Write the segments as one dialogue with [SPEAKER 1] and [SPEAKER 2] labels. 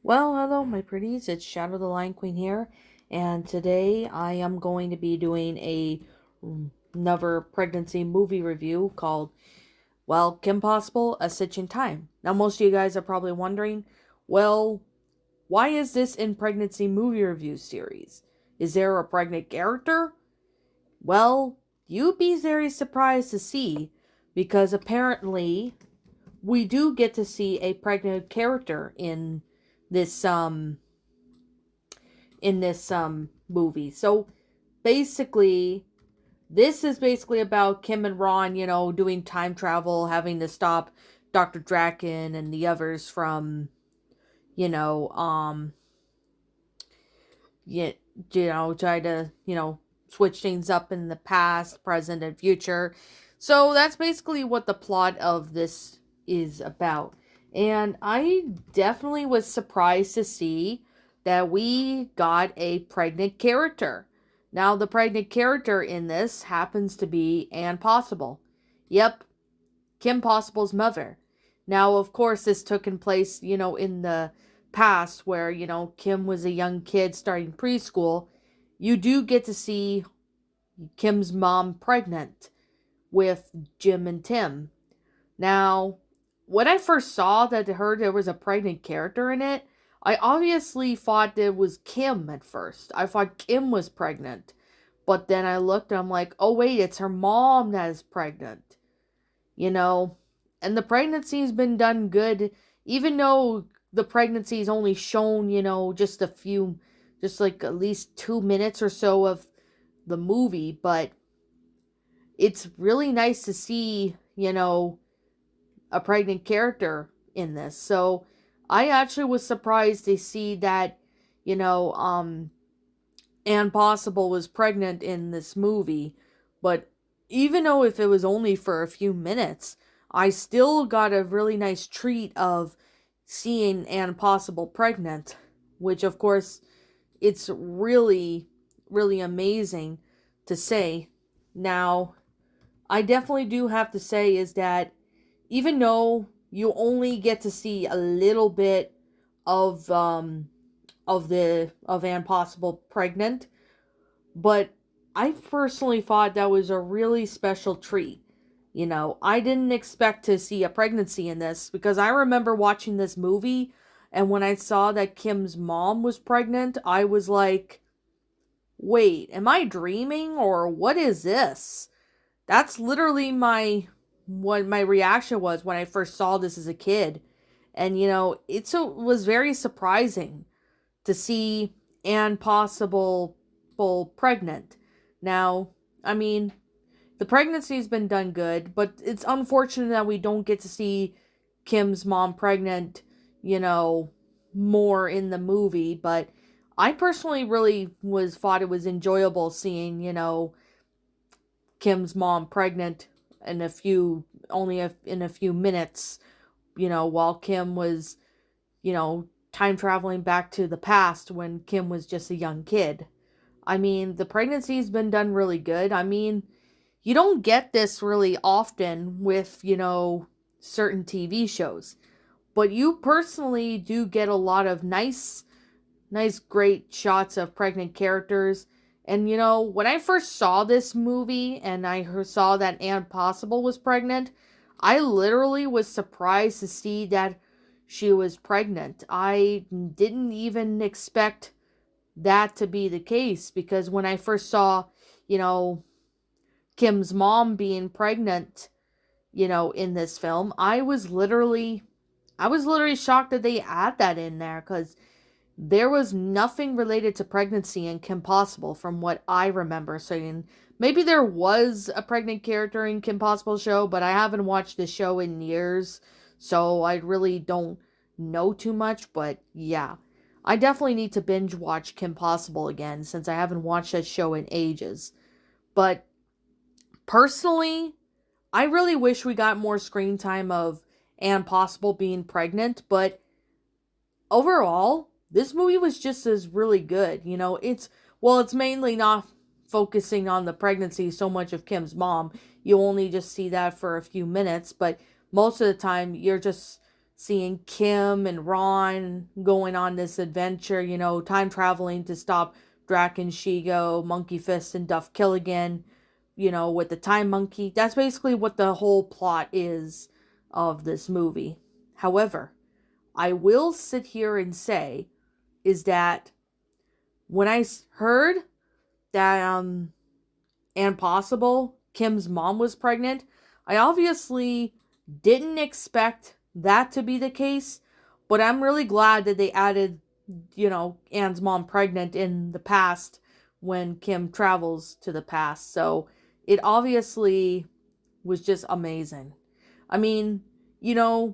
[SPEAKER 1] Well, hello, my pretties. It's Shadow the Lion Queen here, and today I am going to be doing another pregnancy movie review called, well, Kim Possible, A Sitch in Time. Now, most of you guys are probably wondering, well, why is this in pregnancy movie review series? Is there a pregnant character? Well, you'd be very surprised to see, because apparently we do get to see a pregnant character this um in this movie. So basically, this is basically about Kim and Ron, doing time travel, having to stop Dr. Draken and the others from, you know, um you, try to, switch things up in the past, present, and future. So that's basically what the plot of this is about. And I definitely was surprised to see that we got a pregnant character. Now, the pregnant character in this happens to be Anne Possible. Yep, Kim Possible's mother. Now, of course, this took in place, in the past where, Kim was a young kid starting preschool. You do get to see Kim's mom pregnant with Jim and Tim. Now, when I first saw that there was a pregnant character in it, I obviously thought it was Kim at first. I thought Kim was pregnant. But then I looked and I'm like, oh wait, it's her mom that is pregnant. You know, and the pregnancy's been done good, even though the pregnancy's only shown, just like at least 2 minutes or so of the movie, but it's really nice to see, a pregnant character in this. So I actually was surprised to see that, you know, um, Anne Possible was pregnant in this movie, but even though if it was only for a few minutes, I still got a really nice treat of seeing Anne Possible pregnant, which of course it's really, really amazing to say. Now, I definitely do have to say is that even though you only get to see a little bit of of Anne Possible pregnant, but I personally thought that was a really special treat. I didn't expect to see a pregnancy in this because I remember watching this movie, and when I saw that Kim's mom was pregnant, I was like, wait, am I dreaming or what is this? That's literally what my reaction was when I first saw this as a kid. And it was very surprising to see Anne Possible pregnant. Now, I mean, the pregnancy's been done good, but it's unfortunate that we don't get to see Kim's mom pregnant, you know, more in the movie, but I personally really was thought it was enjoyable seeing, Kim's mom pregnant in in a few minutes, while Kim was, time traveling back to the past when Kim was just a young kid. I mean, the pregnancy's been done really good. I mean, you don't get this really often with, certain TV shows, but you personally do get a lot of nice, great shots of pregnant characters. And when I first saw this movie and saw that Anne Possible was pregnant, I literally was surprised to see that she was pregnant. I didn't even expect that to be the case because when I first saw, you know, Kim's mom being pregnant, in this film, I was literally shocked that they add that in there because there was nothing related to pregnancy in Kim Possible from what I remember seeing. Maybe there was a pregnant character in Kim Possible show, but I haven't watched the show in years, so I really don't know too much, but yeah. I definitely need to binge watch Kim Possible again since I haven't watched that show in ages. But personally, I really wish we got more screen time of Anne Possible being pregnant, but overall, this movie was just as really good. It's mainly not focusing on the pregnancy so much of Kim's mom. You only just see that for a few minutes, but most of the time you're just seeing Kim and Ron going on this adventure, time traveling to stop Draken Shigo, Monkey Fist, and Duff Killigan, with the Time Monkey. That's basically what the whole plot is of this movie. However, I will sit here and say is that when I heard that Ann Possible, Kim's mom, was pregnant, I obviously didn't expect that to be the case, but I'm really glad that they added, Ann's mom pregnant in the past when Kim travels to the past. So it obviously was just amazing. I mean, a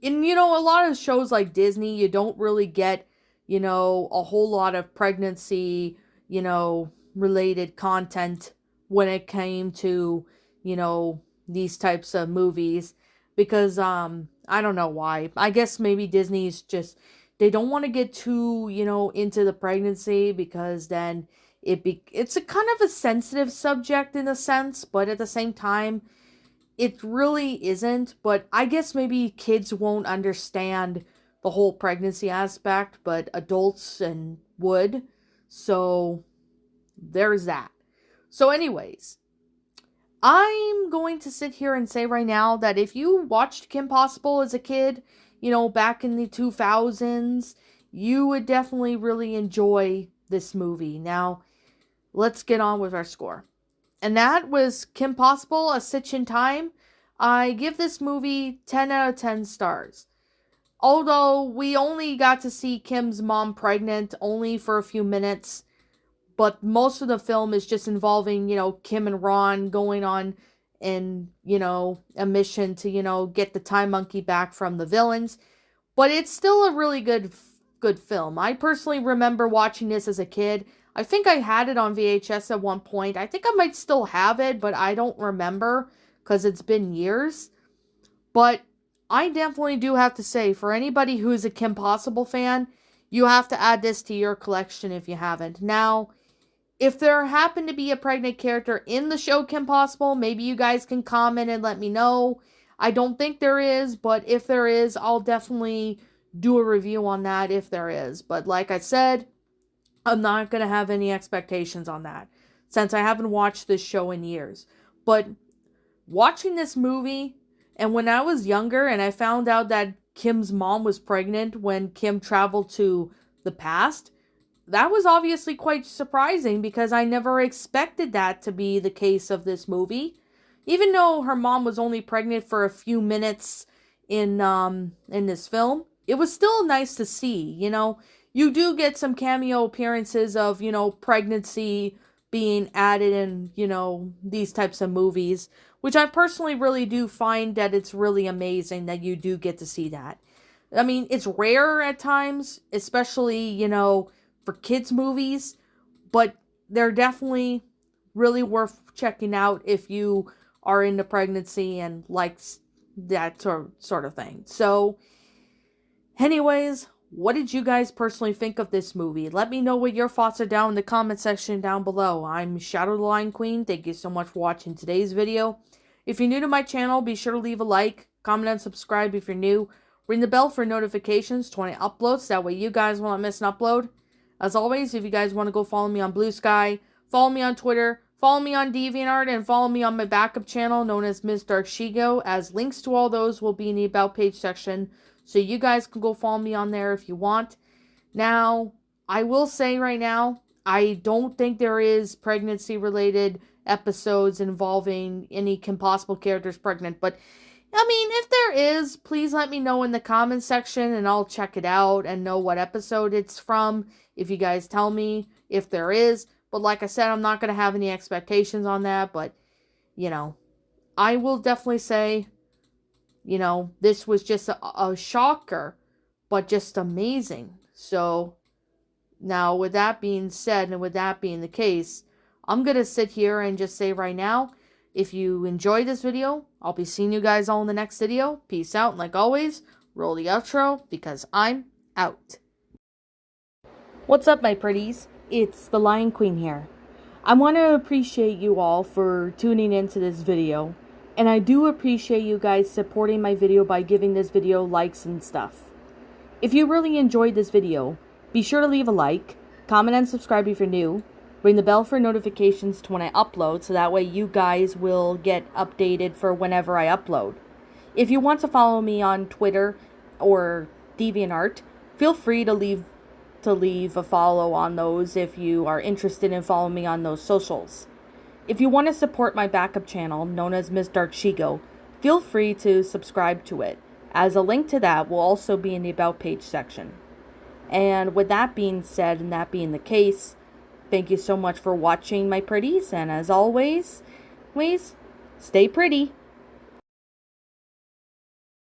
[SPEAKER 1] lot of shows like Disney, you don't really get, a whole lot of pregnancy, related content when it came to, these types of movies because I don't know why. I guess maybe Disney's just they don't want to get too, into the pregnancy because then it's a kind of a sensitive subject in a sense, but at the same time it really isn't. But I guess maybe kids won't understand the whole pregnancy aspect, but adults and would. So there's that. So anyways, I'm going to sit here and say right now that if you watched Kim Possible as a kid, back in the 2000s, you would definitely really enjoy this movie. Now, let's get on with our score. And that was Kim Possible, A Sitch in Time. I give this movie 10 out of 10 stars. Although we only got to see Kim's mom pregnant only for a few minutes, but most of the film is just involving, Kim and Ron going on and, a mission to, get the Time Monkey back from the villains. But it's still a really good film. I personally remember watching this as a kid. I think I had it on VHS at one point. I think I might still have it, but I don't remember because it's been years. But I definitely do have to say, for anybody who's a Kim Possible fan, you have to add this to your collection if you haven't. Now, if there happened to be a pregnant character in the show Kim Possible, maybe you guys can comment and let me know. I don't think there is, but if there is, I'll definitely do a review on that if there is. But like I said, I'm not going to have any expectations on that since I haven't watched this show in years. But watching this movie, and when I was younger and I found out that Kim's mom was pregnant when Kim traveled to the past, that was obviously quite surprising because I never expected that to be the case of this movie. Even though her mom was only pregnant for a few minutes in this film, it was still nice to see, You do get some cameo appearances of, pregnancy being added in, these types of movies, which I personally really do find that it's really amazing that you do get to see that. I mean, it's rare at times, especially, for kids' movies, but they're definitely really worth checking out if you are into pregnancy and likes that sort of thing. So, anyways, what did you guys personally think of this movie? Let me know what your thoughts are down in the comment section down below. I'm Shadow the Lion Queen. Thank you so much for watching today's video. If you're new to my channel, be sure to leave a like, comment, and subscribe if you're new. Ring the bell for notifications to when I upload, so that way you guys won't miss an upload. As always, if you guys want to go follow me on Blue Sky, follow me on Twitter, follow me on DeviantArt, and follow me on my backup channel known as Ms. Dark Shigo, as links to all those will be in the About page section, so you guys can go follow me on there if you want. Now, I will say right now, I don't think there is pregnancy-related episodes involving any Kim Possible characters pregnant, but I mean, if there is, please let me know in the comments section and I'll check it out and know what episode it's from if you guys tell me if there is. But like I said, I'm not going to have any expectations on that, but, I will definitely say, this was just a shocker, but just amazing. So, now with that being said and with that being the case, I'm going to sit here and just say right now, if you enjoyed this video, I'll be seeing you guys all in the next video. Peace out, and like always, roll the outro, because I'm out. What's up, my pretties? It's the Lion Queen here. I want to appreciate you all for tuning into this video. And I do appreciate you guys supporting my video by giving this video likes and stuff. If you really enjoyed this video, be sure to leave a like, comment and subscribe if you're new, ring the bell for notifications to when I upload so that way you guys will get updated for whenever I upload. If you want to follow me on Twitter or DeviantArt, feel free to leave a follow on those if you are interested in following me on those socials. If you want to support my backup channel, known as Ms. Dark Shigo, feel free to subscribe to it, as a link to that will also be in the About page section. And with that being said, and that being the case, thank you so much for watching, my pretties, and as always, please stay pretty.